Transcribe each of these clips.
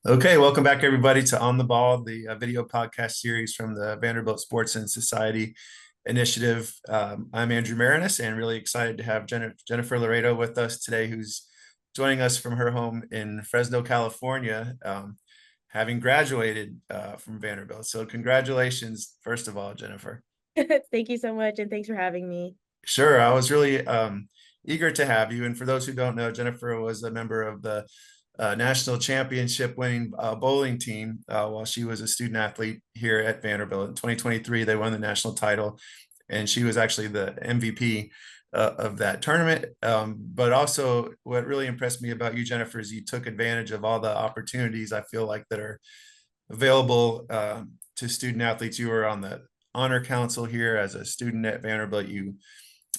Okay, welcome back everybody to On the Ball, the video podcast series from the Vanderbilt Sports and Society Initiative. I'm Andrew Maraniss and really excited to have Jennifer Loredo with us today, who's joining us from her home in Fresno, California, having graduated from Vanderbilt. So congratulations, first of all, Jennifer. Thank you so much, and thanks for having me. Sure, I was really eager to have you. And for those who don't know, Jennifer was a member of the national championship winning bowling team while she was a student athlete here at Vanderbilt. In 2023, they won the national title, and she was actually the MVP of that tournament. But also, what really impressed me about you, Jennifer, is you took advantage of all the opportunities I feel like that are available to student athletes. You were on the honor council here as a student at Vanderbilt. You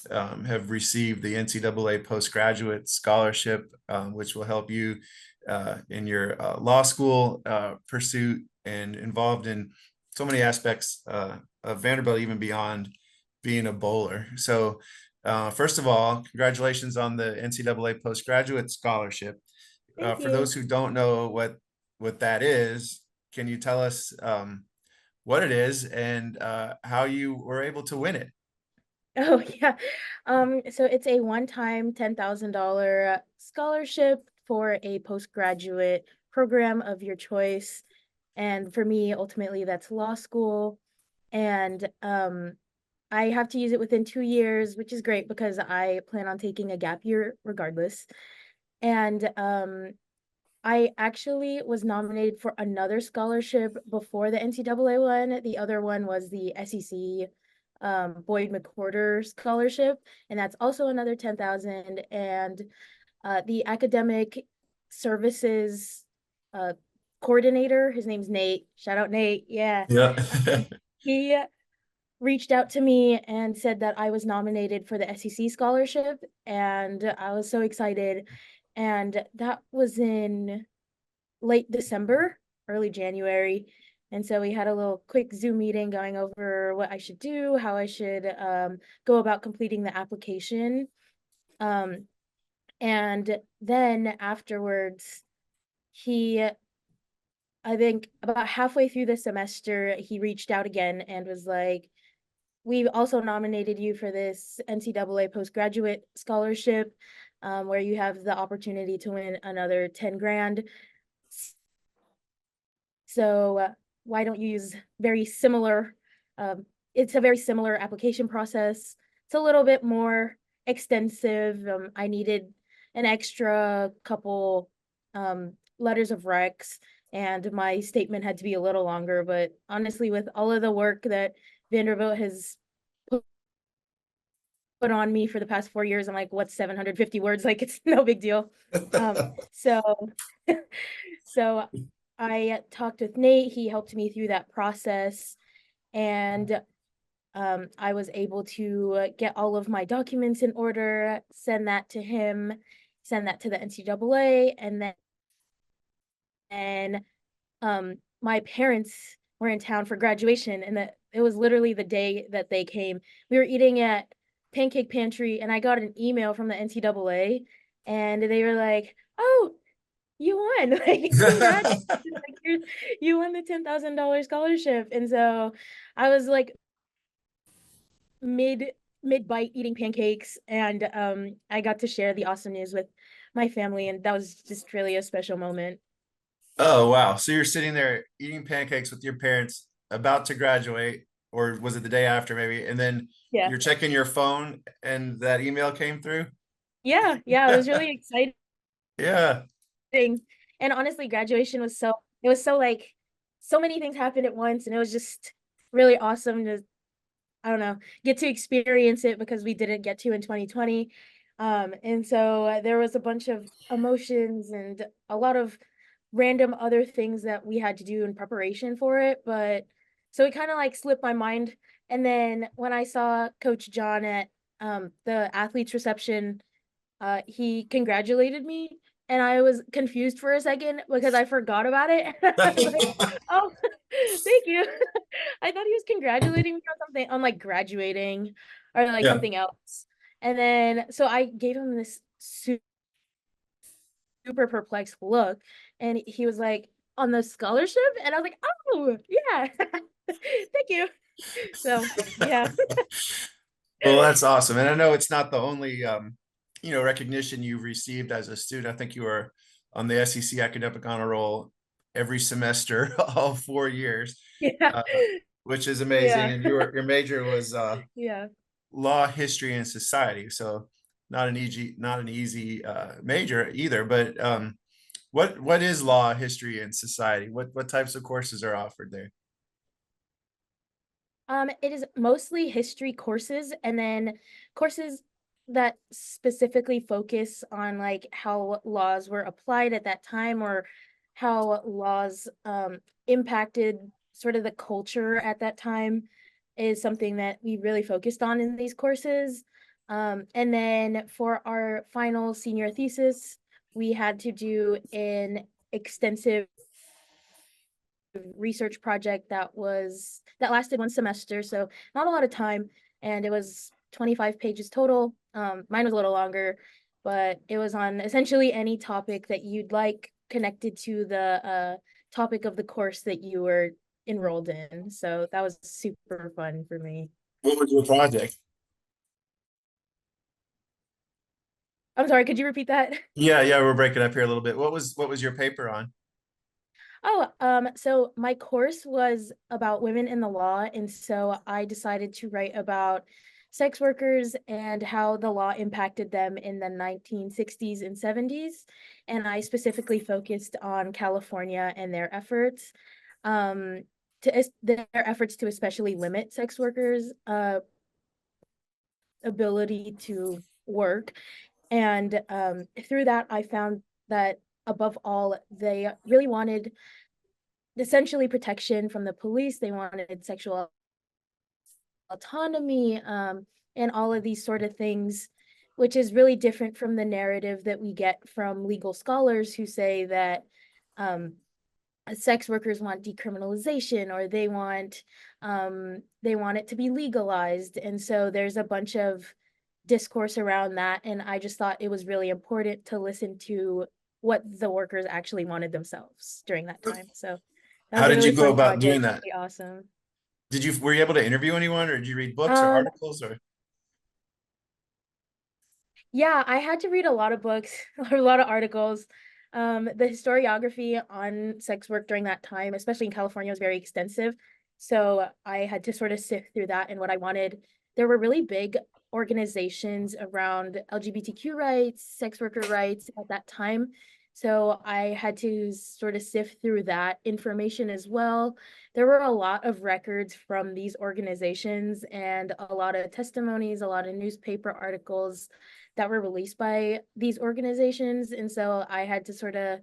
have received the NCAA Postgraduate Scholarship, which will help you in your law school pursuit, and involved in so many aspects of Vanderbilt, even beyond being a bowler. So, first of all, congratulations on the NCAA Postgraduate Scholarship. Thank For you. those who don't know what that is, can you tell us what it is and how you were able to win it? Oh, yeah. So it's a one-time $10,000 scholarship for a postgraduate program of your choice. And for me, ultimately, that's law school. And I have to use it within 2 years, which is great because I plan on taking a gap year regardless. And I actually was nominated for another scholarship before the NCAA one. The other one was the SEC Boyd McWhorter scholarship, and that's also another 10,000. And the academic services uh, coordinator, his name's Nate. Shout out Nate. Yeah. Yeah. He reached out to me and said that I was nominated for the SEC scholarship, and I was so excited. And that was in late December, early January. And so we had a little quick Zoom meeting going over what I should do, how I should go about completing the application. Um, and then afterwards, he, I think about halfway through the semester, he reached out again and was like, we also nominated you for this NCAA postgraduate scholarship, where you have the opportunity to win another 10 grand. So why don't you use very similar, it's a very similar application process. It's a little bit more extensive. I needed an extra couple letters of recs, and my statement had to be a little longer. But honestly, with all of the work that Vanderbilt has put on me for the past 4 years, I'm like, what's 750 words? Like, it's no big deal. So so I talked with Nate. He helped me through that process, and I was able to get all of my documents in order, send that to him, send that to the NCAA, and then my parents were in town for graduation, and it was literally the day that they came. We were eating at Pancake Pantry, and I got an email from the NCAA, and they were like, "Oh, you won! Like, congrats! Like, you won the $10,000 scholarship." And so I was like mid mid bite eating pancakes, and I got to share the awesome news with my family, and that was just really a special moment. Oh, wow. So you're sitting there eating pancakes with your parents about to graduate, or was it the day after maybe? And then Yeah. you're checking your phone and that email came through? Yeah, it was really exciting. Yeah. And honestly, graduation was it was so like so many things happened at once, and it was just really awesome to, I don't know, get to experience it because we didn't get to in 2020. And so there was a bunch of emotions and a lot of random other things that we had to do in preparation for it. But so it kind of like slipped my mind. And then when I saw Coach John at the athletes reception, he congratulated me, and I was confused for a second because I forgot about it. I was like, oh, thank you. I thought he was congratulating me on something, on like graduating or like Yeah. something else. And then so I gave him this super perplexed look, and he was like, on the scholarship, and I was like, oh yeah, thank you. So yeah. Well, that's awesome. And I know it's not the only recognition you've received as a student. I think you were on the SEC academic honor roll every semester, all 4 years, Yeah. uh, which is amazing. Yeah. And your major was Yeah. law, history, and society. So not an easy major either. But what is law, history, and society? What types of courses are offered there? It is mostly history courses, and then courses that specifically focus on like how laws were applied at that time, or how laws impacted sort of the culture at that time is something that we really focused on in these courses. And then for our final senior thesis, we had to do an extensive research project that lasted 1 semester, so not a lot of time, and it was 25 pages total. Mine was a little longer, but it was on essentially any topic that you'd like connected to the topic of the course that you were enrolled in. So that was super fun for me. What was your project? I'm sorry, could you repeat that? Yeah, we're breaking up here a little bit. What was your paper on? Oh, so my course was about women in the law, and so I decided to write about sex workers and how the law impacted them in the 1960s and 70s. And I specifically focused on California and their efforts, their efforts to especially limit sex workers' ability to work. And through that, I found that above all, they really wanted essentially protection from the police. They wanted sexual autonomy, and all of these sort of things, which is really different from the narrative that we get from legal scholars who say that um, sex workers want decriminalization, or they want it to be legalized. And so there's a bunch of discourse around that, and I just thought it was really important to listen to what the workers actually wanted themselves during that time. So that How was a did really you go fun about doing project, that? really awesome. Were you able to interview anyone, or did you read books or um articles or? Yeah, I had to read a lot of books, a lot of articles. The historiography on sex work during that time, especially in California, was very extensive. So I had to sort of sift through that and what I wanted. There were really big organizations around LGBTQ rights, sex worker rights at that time. So I had to sort of sift through that information as well. There were a lot of records from these organizations and a lot of testimonies, a lot of newspaper articles that were released by these organizations. And so I had to sort of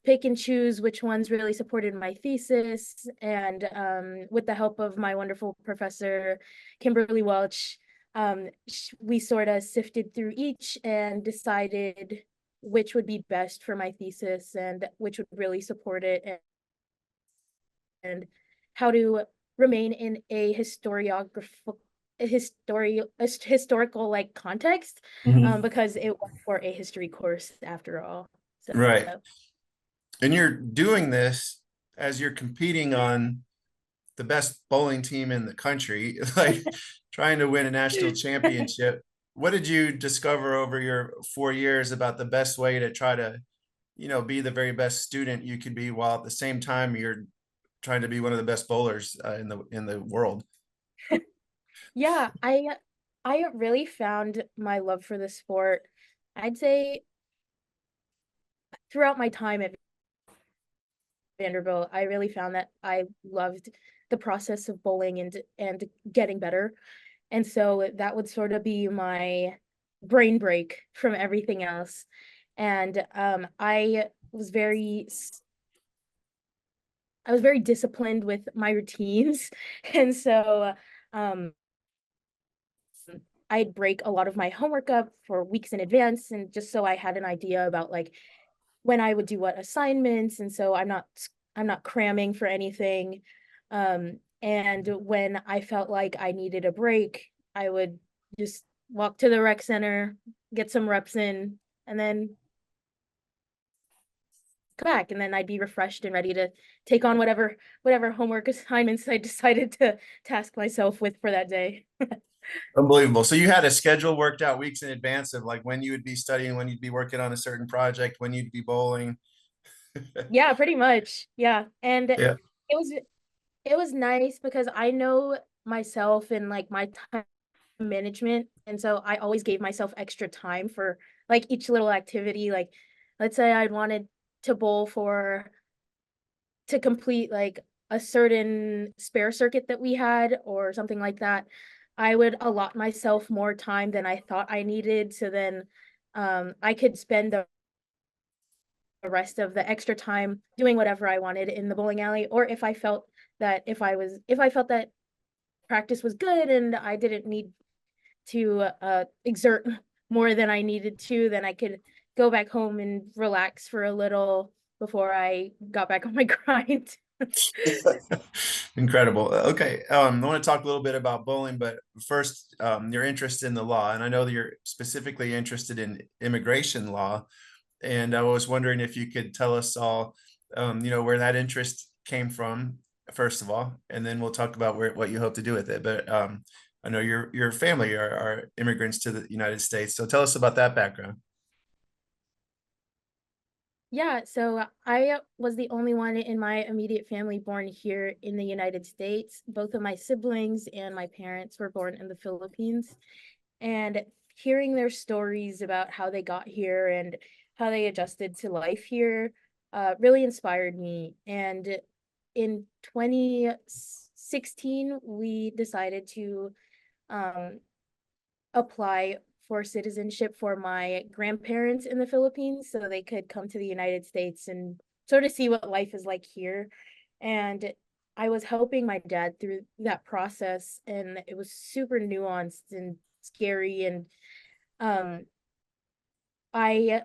pick and choose which ones really supported my thesis. And with the help of my wonderful professor, Kimberly Welch, we sort of sifted through each and decided which would be best for my thesis and which would really support it, and how to remain in a historical like context, Mhm. because it was for a history course after all. So Right. And you're doing this as you're competing on the best bowling team in the country, like trying to win a national championship. What did you discover over your 4 years about the best way to try to, be the very best student you could be, while at the same time you're trying to be one of the best bowlers in the world? yeah, I really found my love for the sport, I'd say, throughout my time at Vanderbilt. I really found that I loved the process of bowling and getting better. And so that would sort of be my brain break from everything else. And I was very disciplined with my routines. And so um I'd break a lot of my homework up for weeks in advance, and just so I had an idea about like when I would do what assignments, and so I'm not cramming for anything. And when I felt like I needed a break, I would just walk to the rec center, get some reps in, and then back, and then I'd be refreshed and ready to take on whatever homework assignments I decided to task myself with for that day. Unbelievable. So you had a schedule worked out weeks in advance of like when you would be studying, when you'd be working on a certain project, when you'd be bowling. Yeah, pretty much. Yeah. And Yeah. was it was nice because I know myself and like my time management, and so I always gave myself extra time for like each little activity. Like, let's say I wanted to bowl for to complete like a certain spare circuit that we had or something like that, I would allot myself more time than I thought I needed. So then I could spend the rest of the extra time doing whatever I wanted in the bowling alley. Or if I felt that if I felt that practice was good and I didn't need to exert more than I needed to, then I could go back home and relax for a little before I got back on my grind. Incredible. Okay. I want to talk a little bit about bowling, but first, your interest in the law. And I know that you're specifically interested in immigration law. And I was wondering if you could tell us all, where that interest came from, first of all, and then we'll talk about what you hope to do with it. But I know your family are immigrants to the United States. So tell us about that background. Yeah, so I was the only one in my immediate family born here in the United States. Both of my siblings and my parents were born in the Philippines. And hearing their stories about how they got here and how they adjusted to life here really inspired me. And in 2016, we decided to um, apply for citizenship for my grandparents in the Philippines so they could come to the United States and sort of see what life is like here. And I was helping my dad through that process, and it was super nuanced and scary. And um, I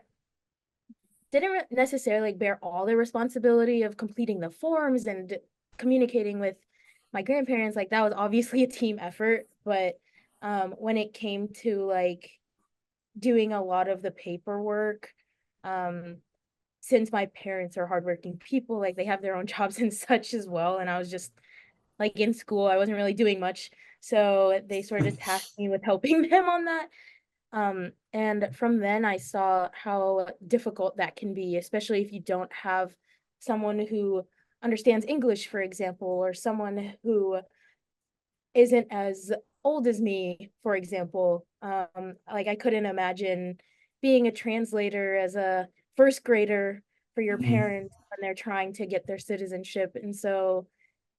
didn't necessarily bear all the responsibility of completing the forms and communicating with my grandparents. Like, that was obviously a team effort, but when it came to like doing a lot of the paperwork, um since my parents are hardworking people, like they have their own jobs and such as well, and I was just like in school, I wasn't really doing much, so they sort of tasked me with helping them on that. And from then I saw how difficult that can be, especially if you don't have someone who understands English, for example, or someone who isn't as old as me, for example. Like, I couldn't imagine being a translator as a first grader for your Mhm. parents when they're trying to get their citizenship. And so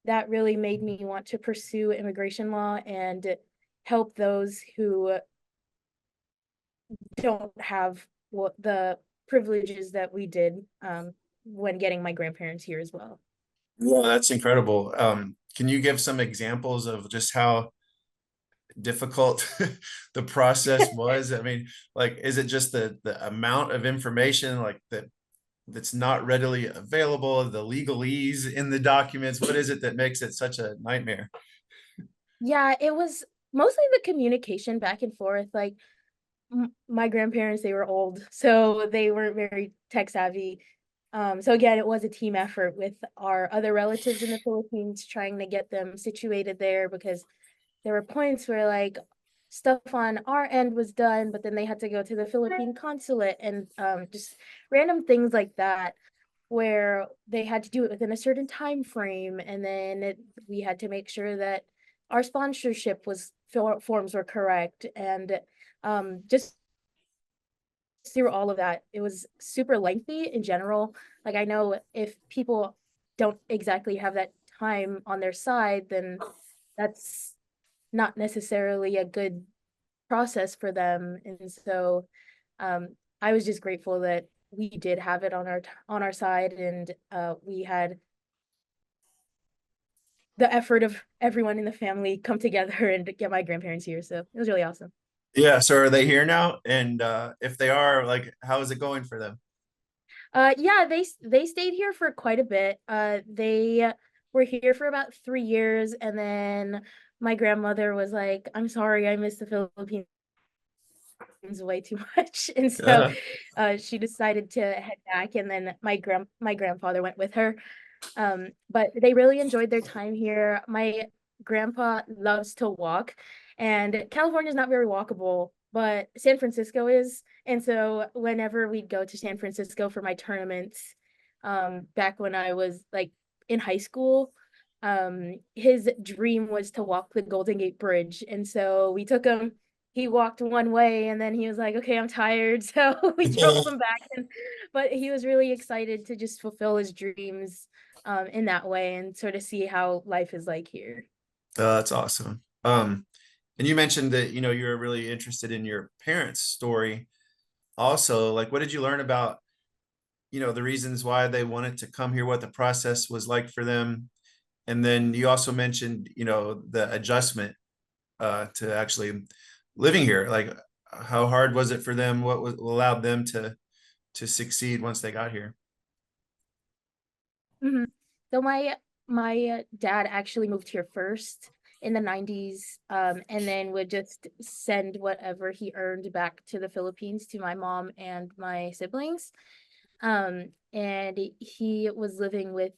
that really made me want to pursue immigration law and help those who don't have what the privileges that we did when getting my grandparents here as well. Well, that's incredible. Can you give some examples of just how difficult the process was? I mean, like, is it just the amount of information like that's not readily available, the legalese in the documents? What is it that makes it such a nightmare? Yeah, it was mostly the communication back and forth. Like, my grandparents, they were old, so they weren't very tech savvy. So again, it was a team effort with our other relatives in the Philippines trying to get them situated there, because there were points where like stuff on our end was done, but then they had to go to the Philippine consulate, and just random things like that where they had to do it within a certain time frame, and then we had to make sure that our sponsorship was forms were correct, and just through all of that, it was super lengthy in general. Like, I know if people don't exactly have that time on their side, then that's not necessarily a good process for them. And so I was just grateful that we did have it on our side, and we had the effort of everyone in the family come together and get my grandparents here. So it was really awesome. Yeah, so are they here now? And if they are, like, how is it going for them? Yeah, they stayed here for quite a bit. They were here for about 3 years, and then my grandmother was like, "I'm sorry, I miss the Philippines way too much. And so Yeah. she decided to head back, and then my grandfather went with her. But they really enjoyed their time here. My grandpa loves to walk, and California is not very walkable, but San Francisco is. And so whenever we'd go to San Francisco for my tournaments, back when I was like in high school, his dream was to walk the Golden Gate Bridge. And so we took him. He walked one way and then he was like, okay, I'm tired. So we drove him back. But he was really excited to just fulfill his dreams in that way and sort of see how life is like here. That's awesome. And you mentioned that, you were really interested in your parents' story. Also, like, what did you learn about, the reasons why they wanted to come here, what the process was like for them? And then you also mentioned, the adjustment to actually living here. Like, how hard was it for them? What allowed them to succeed once they got here? Mhm. So my dad actually moved here first in the 90s, and then would just send whatever he earned back to the Philippines to my mom and my siblings. And he was living with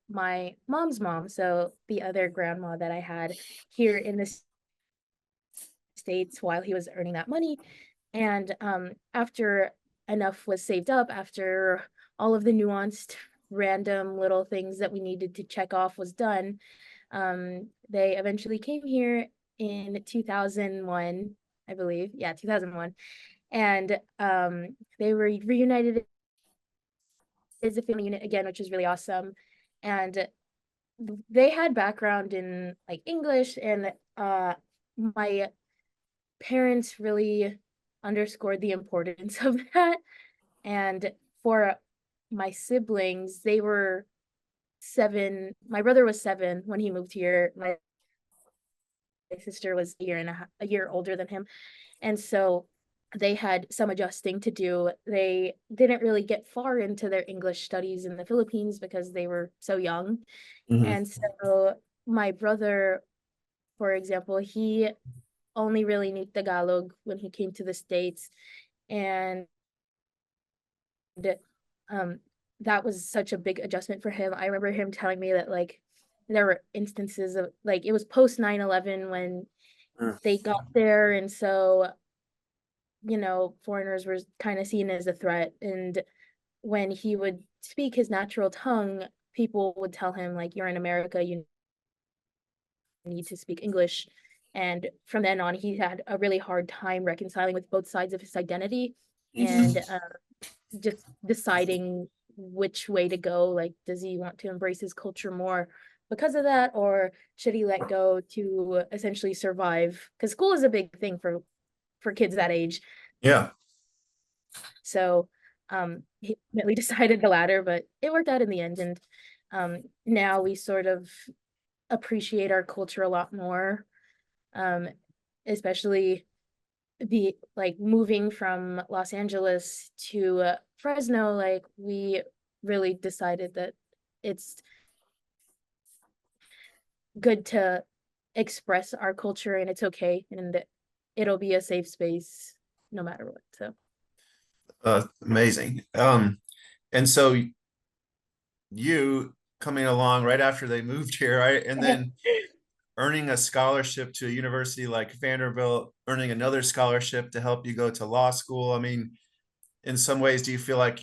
my mom's mom, so the other grandma that I had here in the States while he was earning that money. And after enough was saved up, after all of the nuanced, random little things that we needed to check off was done, they eventually came here in 2001, I believe. Yeah, 2001. And they were reunited as a family unit again, which is really awesome. And they had background in like English, and my parents really underscored the importance of that. And for my siblings, they were 7. My brother was 7 when he moved here. My sister was a year older than him. And so they had some adjusting to do. They didn't really get far into their English studies in the Philippines because they were so young. Mhm. And so my brother, for example, he only really knew Tagalog when he came to the States. And um that was such a big adjustment for him. I remember him telling me that like there were instances of like it was post 9/11 when Mm. they got there, and so foreigners were kind of seen as a threat. And when he would speak his natural tongue, people would tell him like, you're in America, you need to speak English. And from then on, he had a really hard time reconciling with both sides of his identity, Mhm. and just deciding which way to go. Like, does he want to embrace his culture more because of that, or should he let go to essentially survive? Because school is a big thing for kids that age. Yeah. So he ultimately decided the latter, but it worked out in the end. And now we sort of appreciate our culture a lot more, um, especially the like moving from Los Angeles to Fresno. Like we really decided that it's good to express our culture, and it's okay, and that it'll be a safe space no matter what. So Amazing. And so you coming along right after they moved here, right? And then earning a scholarship to a university like Vanderbilt, earning another scholarship to help you go to law school. I mean, in some ways, do you feel like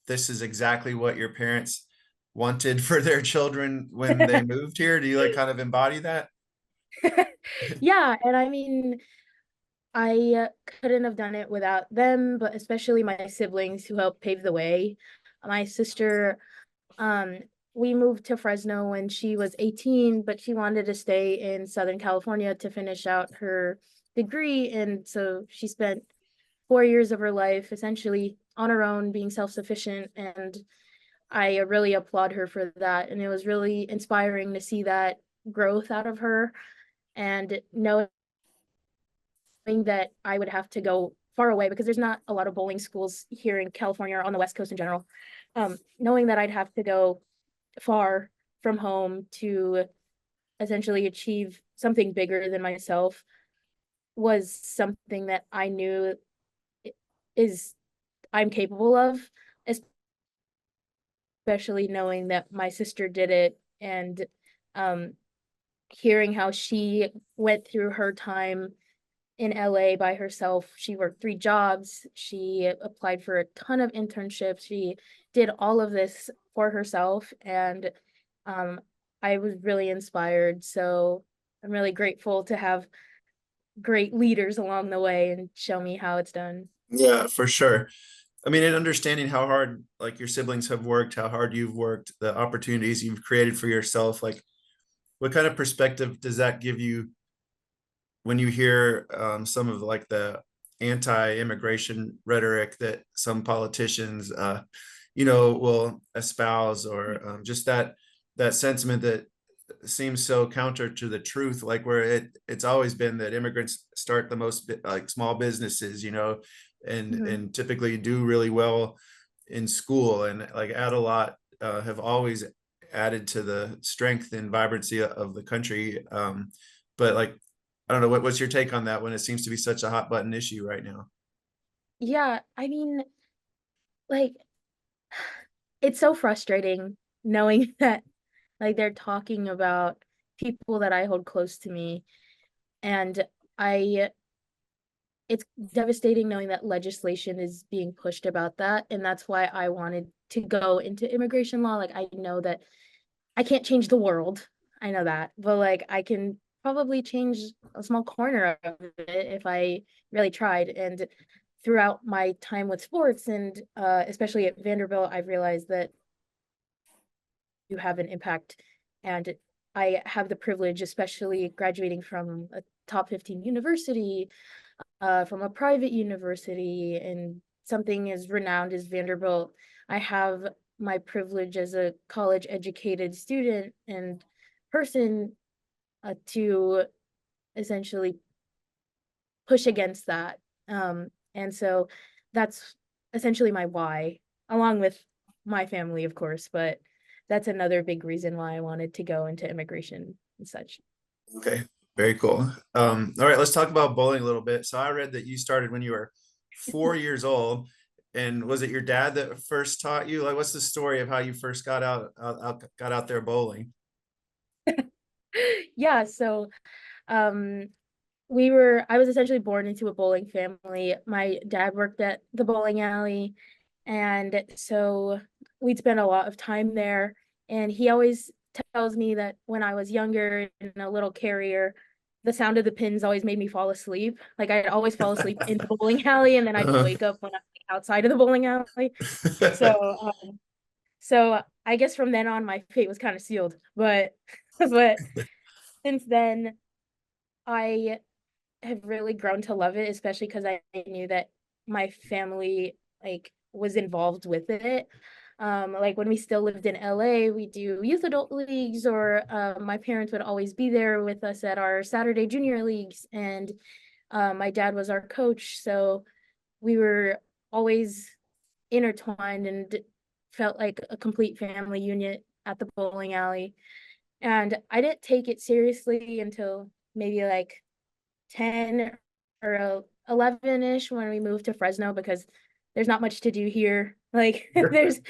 this is exactly what your parents wanted for their children when they moved here? Do you like kind of embody that? yeah, and I mean, I couldn't have done it without them, but especially my siblings who helped pave the way. My sister, um, we moved to Fresno when she was 18, but she wanted to stay in Southern California to finish out her degree. And so she spent 4 years of her life essentially on her own, being self-sufficient. And I really applaud her for that. And it was really inspiring to see that growth out of her, and knowing that I would have to go far away because there's not a lot of bowling schools here in California or on the West Coast in general. Knowing that I'd have to go far from home to essentially achieve something bigger than myself was something that I knew is I'm capable of, especially knowing that my sister did it, and um hearing how she went through her time in LA by herself. She worked 3 jobs. She applied for a ton of internships. She did all of this for herself, and um, I was really inspired. So I'm really grateful to have great leaders along the way and show me how it's done. Yeah, for sure. I mean, and understanding how hard like your siblings have worked, how hard you've worked, the opportunities you've created for yourself, like what kind of perspective does that give you when you hear some of like the anti-immigration rhetoric that some politicians will espouse, or just that sentiment that seems so counter to the truth, like where it's always been that immigrants start the most like small businesses, and Mhm. and typically do really well in school, and like add a lot, have always added to the strength and vibrancy of the country. But like, I don't know, what's your take on that when it seems to be such a hot button issue right now? Yeah, I mean, like, it's so frustrating knowing that like they're talking about people that I hold close to me, and I it's devastating knowing that legislation is being pushed about that, and that's why I wanted to go into immigration law. Like, I know that I can't change the world. I know that, but like I can probably change a small corner of it if I really tried. And throughout my time with sports, and especially at Vanderbilt, I've realized that you have an impact. And I have the privilege, especially graduating from a top 15 university, from a private university, and something as renowned as Vanderbilt. I have my privilege as a college educated student and person, to essentially push against that. And so that's essentially my why, along with my family, of course, but that's another big reason why I wanted to go into immigration and such. Okay, very cool. All right, let's talk about bowling a little bit. So I read that you started when you were 4 years old, and was it your dad that first taught you? Like, what's the story of how you first got out there bowling? Yeah, so um I was essentially born into a bowling family. My dad worked at the bowling alley, and so we'd spend a lot of time there. And he always tells me that when I was younger and a little carrier, the sound of the pins always made me fall asleep. Like, I'd always fall asleep in the bowling alley, and then I'd Uh-huh. wake up when I'm outside of the bowling alley. So, so I guess from then on, my fate was kind of sealed. But, but since then, I have really grown to love it, especially because I knew that my family like was involved with it. Like when we still lived in LA, we do youth adult leagues, or my parents would always be there with us at our Saturday junior leagues, and my dad was our coach, so we were always intertwined and felt like a complete family unit at the bowling alley. And I didn't take it seriously until maybe like 10 or 11-ish when we moved to Fresno, because there's not much to do here. Like there's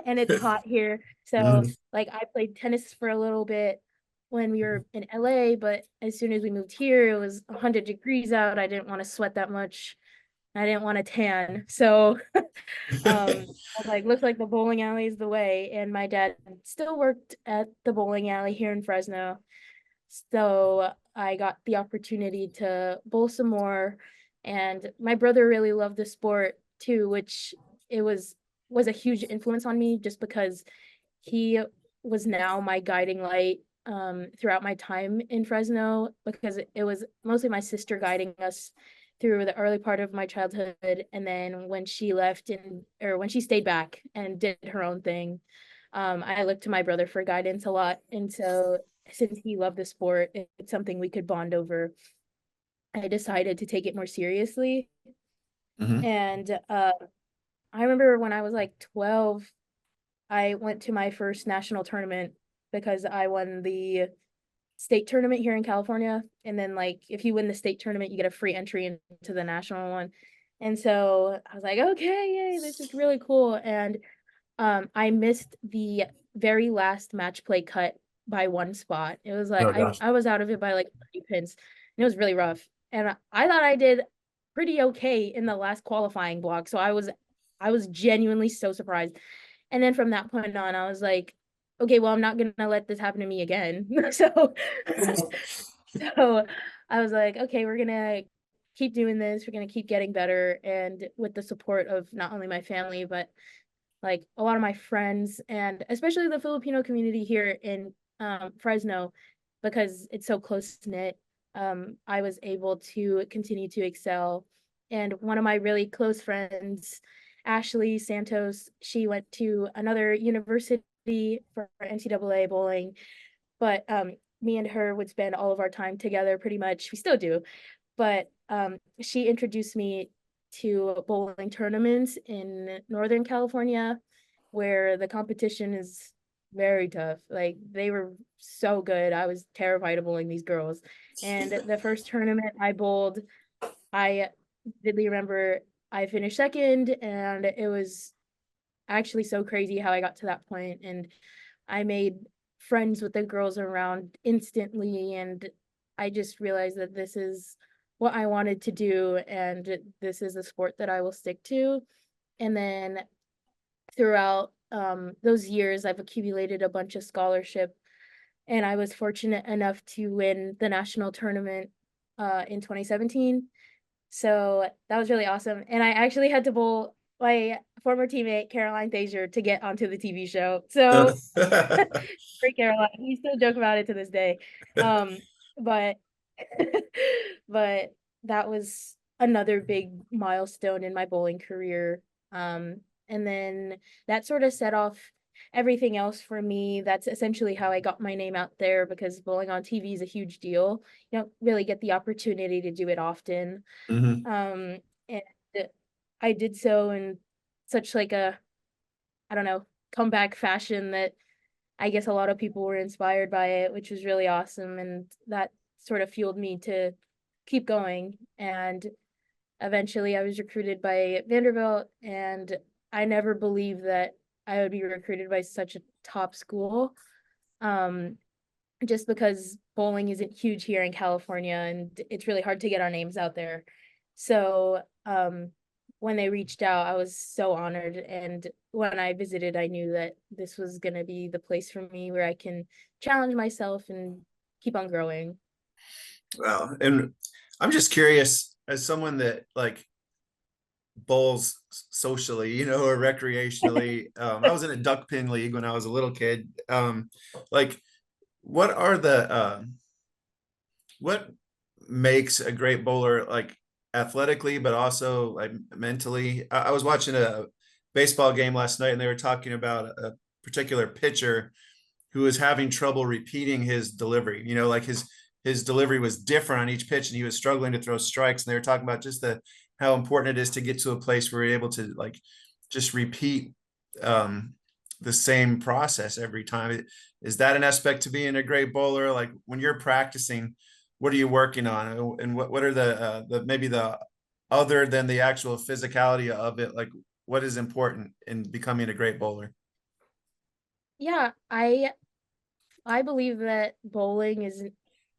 and it's hot here. So Mhm. like I played tennis for a little bit when we were in LA, but as soon as we moved here, it was 100 degrees out. I didn't want to sweat that much. I didn't want to tan. So I was like, looks like the bowling alley is the way. And my dad still worked at the bowling alley here in Fresno. So I got the opportunity to bowl some more, and my brother really loved the sport too, which it was a huge influence on me, just because he was now my guiding light throughout my time in Fresno, because it was mostly my sister guiding us through the early part of my childhood, and then when she left, and or when she stayed back and did her own thing, I looked to my brother for guidance a lot. And so since he loved the sport, it's something we could bond over. I decided to take it more seriously. Mhm. And I remember when I was like 12, I went to my first national tournament because I won the state tournament here in California. And then like if you win the state tournament, you get a free entry into the national one. And so I was like, okay, yay, this is really cool. And I missed the very last match play cut by one spot. It was like Oh gosh. I was out of it by like 30 pins. And it was really rough. And I thought I did pretty okay in the last qualifying block. So I was genuinely so surprised. And then from that point on, I was like, okay, well, I'm not gonna let this happen to me again. So so I was like, okay, we're gonna keep doing this. We're gonna keep getting better. And with the support of not only my family, but like a lot of my friends and especially the Filipino community here in Fresno, because it's so close knit, I was able to continue to excel. And one of my really close friends, Ashley Santos, she went to another university for NCAA bowling, but me and her would spend all of our time together pretty much. We still do, but she introduced me to bowling tournaments in Northern California, where the competition is very tough. Like they were so good. I was terrified of bowling these girls. And the first tournament I bowled, I vividly remember I finished second, and it was actually so crazy how I got to that point. And I made friends with the girls around instantly, and I just realized that this is what I wanted to do, and this is a sport that I will stick to. And then throughout those years, I've accumulated a bunch of scholarship, and I was fortunate enough to win the national tournament in 2017. So that was really awesome. And I actually had to bowl my former teammate Caroline Thazier to get onto the TV show. So great Caroline. We still joke about it to this day. Um, but but that was another big milestone in my bowling career. And then that sort of set off everything else for me. That's essentially how I got my name out there, because bowling on TV is a huge deal. You don't really get the opportunity to do it often. Mhm. And I did so in such like a, I don't know, comeback fashion that I guess a lot of people were inspired by it, which was really awesome. And that sort of fueled me to keep going. And eventually I was recruited by Vanderbilt, and I never believed that I would be recruited by such a top school. Um, just because bowling isn't huge here in California, and it's really hard to get our names out there. So, when they reached out, I was so honored. And when I visited, I knew that this was going to be the place for me where I can challenge myself and keep on growing. Wow. And I'm just curious, as someone that like bowls socially, or recreationally. I was in a duck pin league when I was a little kid. Like, what are what makes a great bowler, like athletically, but also like mentally? I was watching a baseball game last night, and they were talking about a particular pitcher who was having trouble repeating his delivery. Like his delivery was different on each pitch, and he was struggling to throw strikes. And they were talking about just the how important it is to get to a place where you're able to like just repeat the same process every time. Is that an aspect to being a great bowler? Like when you're practicing, what are you working on, and what are the maybe the other than the actual physicality of it? Like what is important in becoming a great bowler? Yeah, I believe that bowling is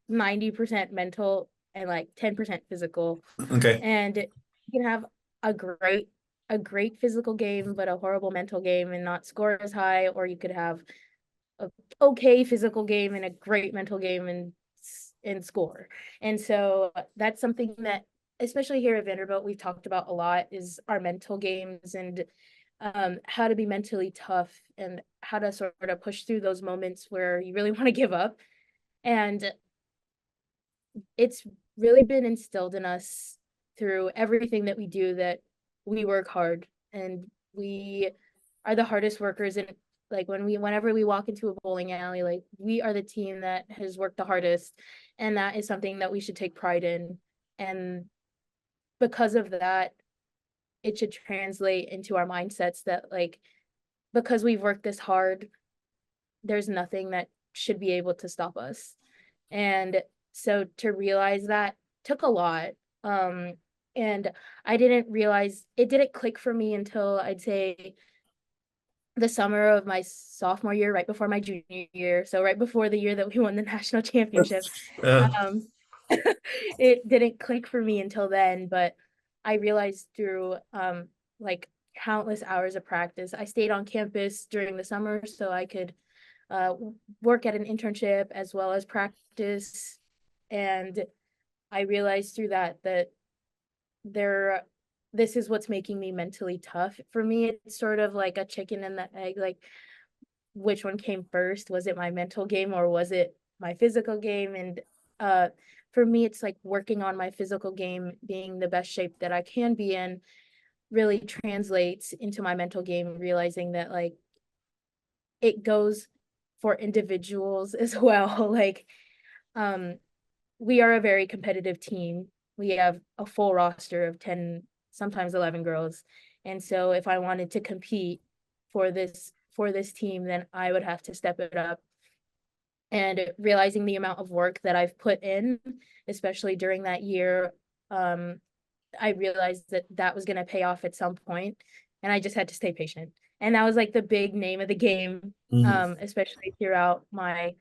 90% mental and like 10% physical. Okay. And you can have a great a great physical game but a horrible mental game and not score as high, or you could have a okay physical game and a great mental game and score. And so that's something that especially here at Vanderbilt we've talked about a lot, is our mental games, and how to be mentally tough and how to sort of push through those moments where you really want to give up. And it's really been instilled in us through everything that we do, that we work hard and we are the hardest workers. And like whenever we walk into a bowling alley, like we are the team that has worked the hardest, and that is something that we should take pride in. And because of that, it should translate into our mindsets that like because we've worked this hard, there's nothing that should be able to stop us. And so to realize that took a lot. Um, And I didn't realize, it didn't click for me until I'd say the summer of my sophomore year, right before my junior year. So right before the year that we won the national championship. Uh, Um, it didn't click for me until then, but I realized through like countless hours of practice. I stayed on campus during the summer so I could uh work at an internship as well as practice. And I realized through that there this is what's making me mentally tough. For me, it's sort of like a chicken and the egg, like which one came first? Was it my mental game or was it my physical game? And uh for me, it's like working on my physical game, being the best shape that I can be in, really translates into my mental game, realizing that like it goes for individuals as well. Like um we are a very competitive team. We have a full roster of 10, sometimes 11 girls. And so if I wanted to compete for this team, then I would have to step it up. And realizing the amount of work that I've put in, especially during that year, um, I realized that that was going to pay off at some point, and I just had to stay patient. And that was like the big name of the game, mhm. especially throughout my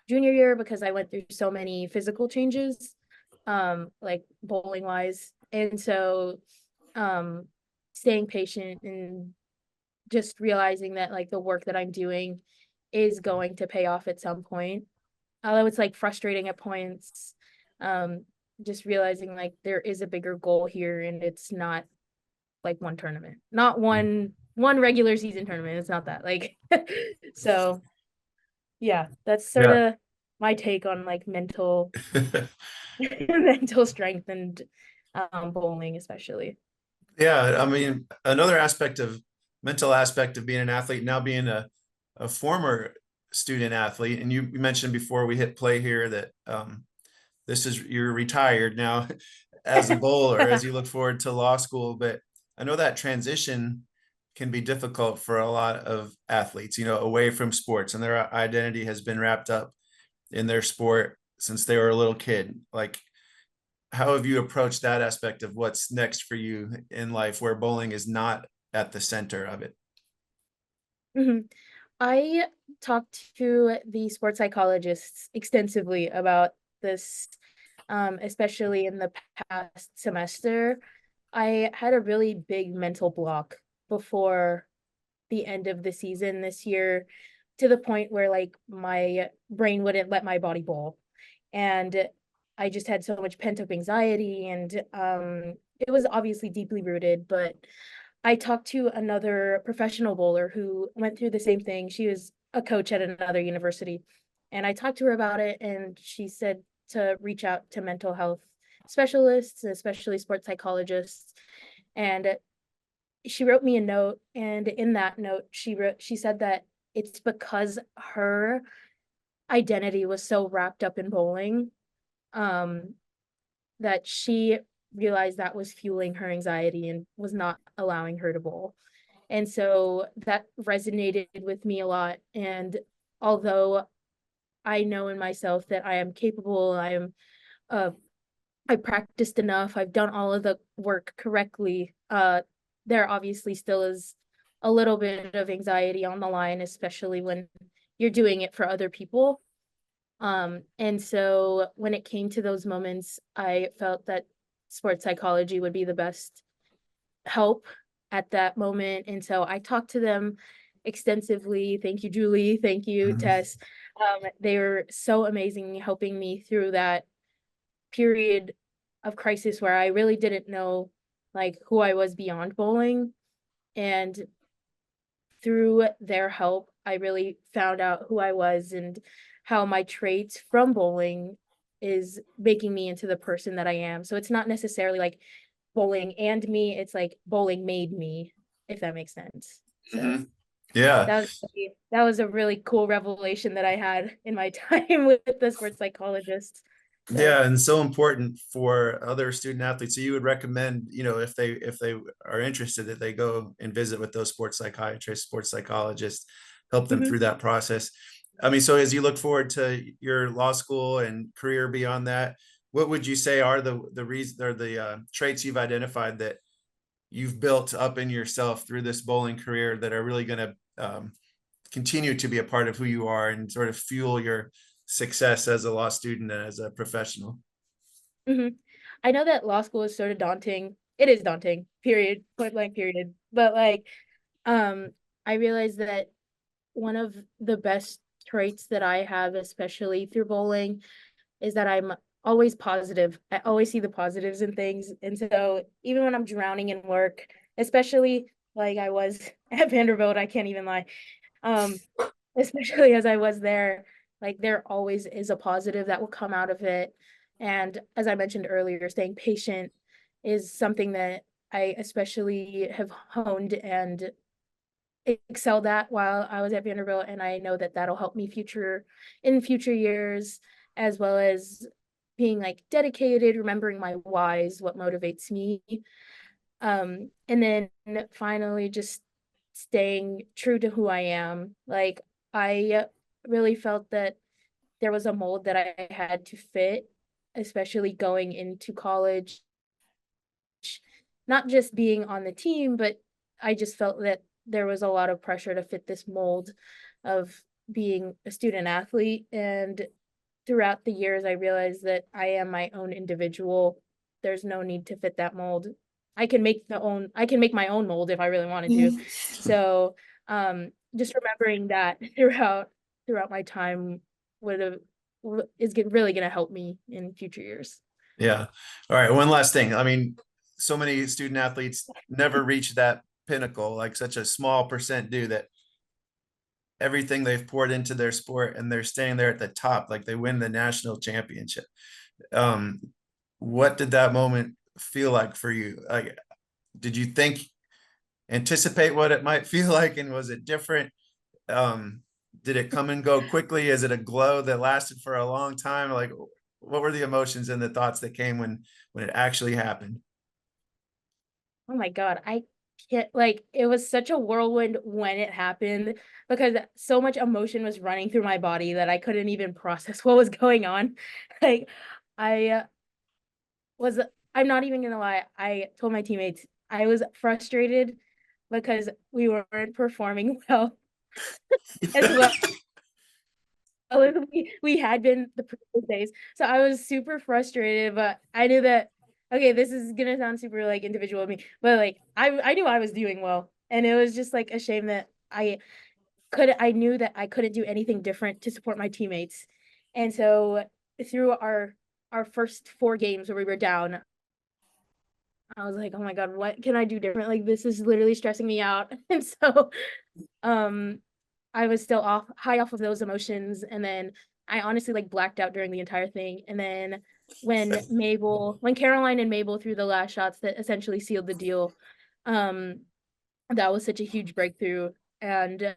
junior year because I went through so many physical changes, like bowling wise. And so, um, staying patient and just realizing that like the work that I'm doing is going to pay off at some point. Although it's like frustrating at points, um, just realizing like there is a bigger goal here and it's not like one tournament, not one regular season tournament. It's not that like so yeah, that's sort Yeah. of my take on like mental mental strength and bowling especially. Yeah, I mean, another aspect of mental aspect of being an athlete, now being a former student athlete, and you mentioned before we hit play here that this is you're retired now as a bowler as you look forward to law school, but I know that transition can be difficult for a lot of athletes, away from sports, and their identity has been wrapped up in their sport since they were a little kid. Like, how have you approached that aspect of what's next for you in life where bowling is not at the center of it? Mhm. I talked to the sports psychologists extensively about this, especially in the past semester. I had a really big mental block before the end of the season this year, to the point where like my brain wouldn't let my body bowl. And I just had so much pent up anxiety, and it was obviously deeply rooted. But I talked to another professional bowler who went through the same thing. She was a coach at another university. And I talked to her about it, and she said to reach out to mental health specialists, especially sports psychologists. And she wrote me a note, and in that note, she said that it's because her identity was so wrapped up in bowling, um, that she realized that was fueling her anxiety and was not allowing her to bowl. And so that resonated with me a lot. And although I know in myself that I am capable, uh I practiced enough, I've done all of the work correctly, there obviously still is a little bit of anxiety on the line, especially when you're doing it for other people. And so when it came to those moments, I felt that sports psychology would be the best help at that moment. And so I talked to them extensively. Thank you, Julie. Thank you, Mhm. Tess. They were so amazing helping me through that period of crisis where I really didn't know like who I was beyond bowling. And through their help, I really found out who I was and how my traits from bowling is making me into the person that I am. So it's not necessarily like bowling and me, it's like bowling made me, if that makes sense. So Mhm. Yeah. that was a really cool revelation that I had in my time with the sports psychologist. So Yeah, and so important for other student athletes. So you would recommend, if they are interested, that they go and visit with those sports psychiatrists, sports psychologists, help them mhm. through that process. I mean, so as you look forward to your law school and career beyond that, what would you say are the reason or the traits you've identified that you've built up in yourself through this bowling career that are really going to continue to be a part of who you are and sort of fuel your success as a law student and as a professional? Mhm. I know that law school is sort of daunting. It is daunting, period, point blank, period. But like, I realized that one of the best traits that I have, especially through bowling, is that I'm always positive. I always see the positives in things. And so even when I'm drowning in work, especially like I was at Vanderbilt, I can't even lie. Um, especially as I was there, like there always is a positive that will come out of it. And as I mentioned earlier, staying patient is something that I especially have honed and excelled at while I was at Vanderbilt, and I know that that'll help me in future years, as well as being like dedicated, remembering my whys, what motivates me. And then finally just staying true to who I am. Like I really felt that there was a mold that I had to fit, especially going into college, not just being on the team, but I just felt that there was a lot of pressure to fit this mold of being a student athlete. And throughout the years, I realized that I am my own individual. There's no need to fit that mold. I can make my own mold if I really wanted to. So, just remembering that throughout my time would have really going to help me in future years. Yeah. All right. One last thing. I mean, so many student athletes never reach that pinnacle, like such a small percent do that everything they've poured into their sport and they're staying there at the top, like they win the national championship. Um, what did that moment feel like for you? Like, did you anticipate what it might feel like, and was it different? Um, did it come and go quickly? Is it a glow that lasted for a long time? Like, what were the emotions and the thoughts that came when it actually happened? Oh my God, I can't like it was such a whirlwind when it happened because so much emotion was running through my body that I couldn't even process what was going on. Like I was I'm not even gonna lie, I told my teammates I was frustrated because we weren't performing well as well as we had been the previous days. So I was super frustrated, but I knew that okay, this is gonna sound super like individual of me, but like I knew I was doing well. And it was just like a shame that I knew that I couldn't do anything different to support my teammates. And so through our first 4 games where we were down, I was like, oh my God, what can I do different? Like this is literally stressing me out. And so um I was still high off of those emotions, and then I honestly like blacked out during the entire thing. And then when Caroline and Mabel threw the last shots that essentially sealed the deal, um, that was such a huge breakthrough. And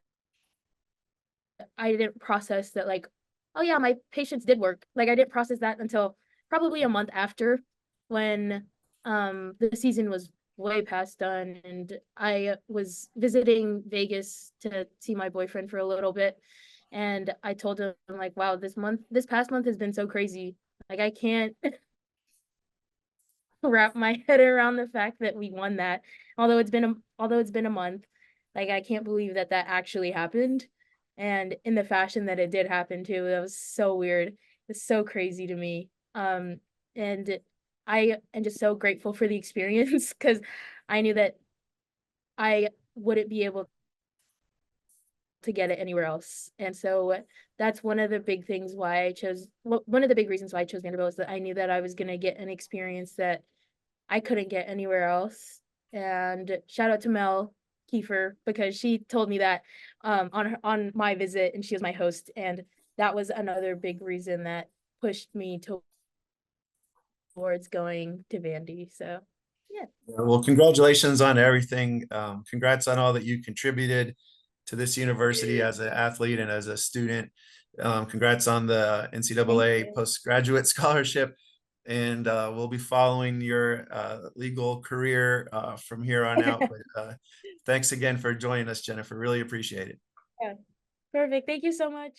I didn't process that like, oh yeah, my patience did work. Like I didn't process that until probably a month after when the season was way past done and I was visiting Vegas to see my boyfriend for a little bit, and I told him like, wow, this past month has been so crazy. Like I can't wrap my head around the fact that we won that. Although it's been a month, like I can't believe that that actually happened, and in the fashion that it did happen too. That was so weird. It's so crazy to me. And I am just so grateful for the experience because I knew that I wouldn't be able to get it anywhere else. And so that's one of the big things why one of the big reasons why I chose Vanderbilt is that I knew that I was going to get an experience that I couldn't get anywhere else. And shout out to Mel Kiefer because she told me that on my visit, and she was my host, and that was another big reason that pushed me towards going to Vandy. So yeah. Well, congratulations on everything. Congrats on all that you contributed to this university as an athlete and as a student. Congrats on the Thank NCAA you. Postgraduate Scholarship. And we'll be following your legal career from here on out. But thanks again for joining us, Jennifer. Really appreciate it. Yeah. Perfect. Thank you so much.